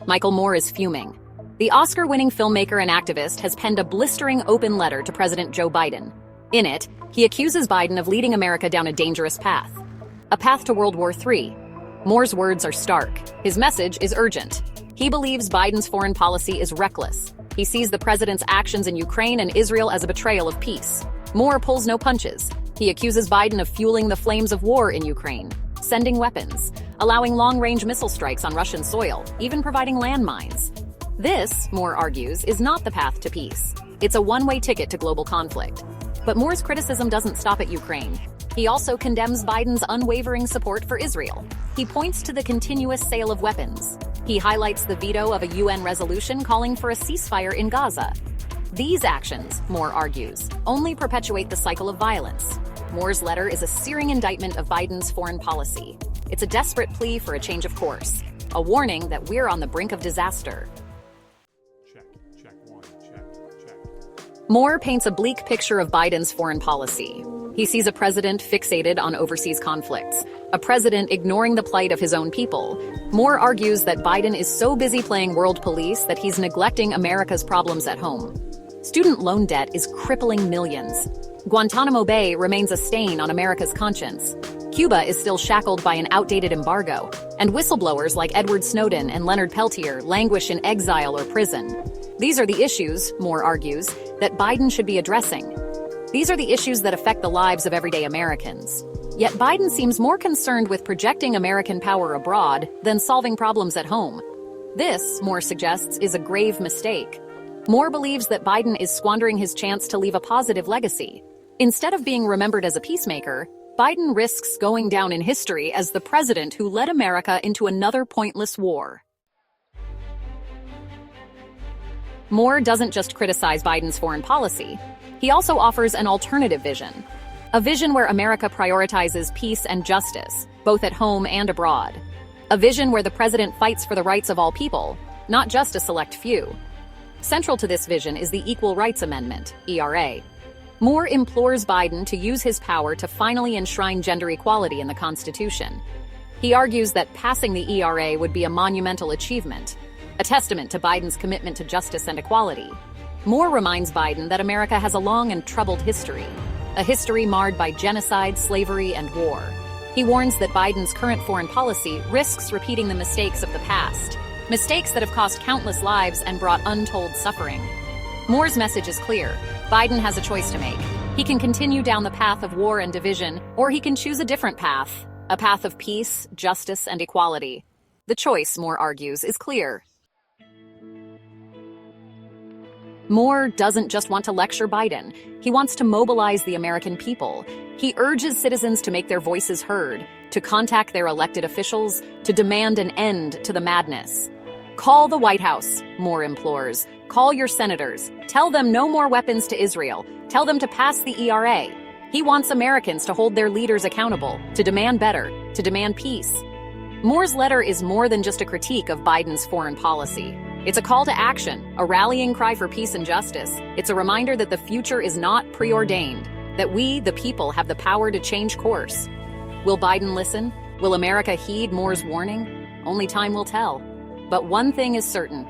Michael Moore is fuming. The Oscar-winning filmmaker and activist has penned a blistering open letter to President Joe Biden. In it, he accuses Biden of leading America down a dangerous path. A path to World War III. Moore's words are stark. His message is urgent. He believes Biden's foreign policy is reckless. He sees the president's actions in Ukraine and Israel as a betrayal of peace. Moore pulls no punches. He accuses Biden of fueling the flames of war in Ukraine, sending weapons, allowing long-range missile strikes on Russian soil, even providing landmines. This, Moore argues, is not the path to peace. It's a one-way ticket to global conflict. But Moore's criticism doesn't stop at Ukraine. He also condemns Biden's unwavering support for Israel. He points to the continuous sale of weapons. He highlights the veto of a UN resolution calling for a ceasefire in Gaza. These actions, Moore argues, only perpetuate the cycle of violence. Moore's letter is a searing indictment of Biden's foreign policy. It's a desperate plea for a change of course, a warning that we're on the brink of disaster. Moore paints a bleak picture of Biden's foreign policy. He sees a president fixated on overseas conflicts, a president ignoring the plight of his own people. Moore argues that Biden is so busy playing world police that he's neglecting America's problems at home. Student loan debt is crippling millions. Guantanamo Bay remains a stain on America's conscience. Cuba is still shackled by an outdated embargo, and whistleblowers like Edward Snowden and Leonard Peltier languish in exile or prison. These are the issues, Moore argues, that Biden should be addressing. These are the issues that affect the lives of everyday Americans. Yet Biden seems more concerned with projecting American power abroad than solving problems at home. This, Moore suggests, is a grave mistake. Moore believes that Biden is squandering his chance to leave a positive legacy. Instead of being remembered as a peacemaker, Biden risks going down in history as the president who led America into another pointless war. Moore doesn't just criticize Biden's foreign policy. He also offers an alternative vision. A vision where America prioritizes peace and justice, both at home and abroad. A vision where the president fights for the rights of all people, not just a select few. Central to this vision is the Equal Rights Amendment, ERA. Moore implores Biden to use his power to finally enshrine gender equality in the Constitution. He argues that passing the ERA would be a monumental achievement, a testament to Biden's commitment to justice and equality. Moore reminds Biden that America has a long and troubled history, a history marred by genocide, slavery, and war. He warns that Biden's current foreign policy risks repeating the mistakes of the past, mistakes that have cost countless lives and brought untold suffering. Moore's message is clear. Biden has a choice to make. He can continue down the path of war and division, or he can choose a different path, a path of peace, justice, and equality. The choice, Moore argues, is clear. Moore doesn't just want to lecture Biden. He wants to mobilize the American people. He urges citizens to make their voices heard, to contact their elected officials, to demand an end to the madness. Call the White House, Moore implores. Call your senators. Tell them no more weapons to Israel. Tell them to pass the ERA. He wants Americans to hold their leaders accountable, to demand better, to demand peace. Moore's letter is more than just a critique of Biden's foreign policy. It's a call to action, a rallying cry for peace and justice. It's a reminder that the future is not preordained, that we, the people, have the power to change course. Will Biden listen? Will America heed Moore's warning? Only time will tell. But one thing is certain.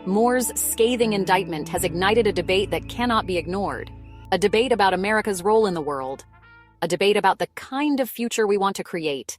Moore's scathing indictment has ignited a debate that cannot be ignored. A debate about America's role in the world. A debate about the kind of future we want to create.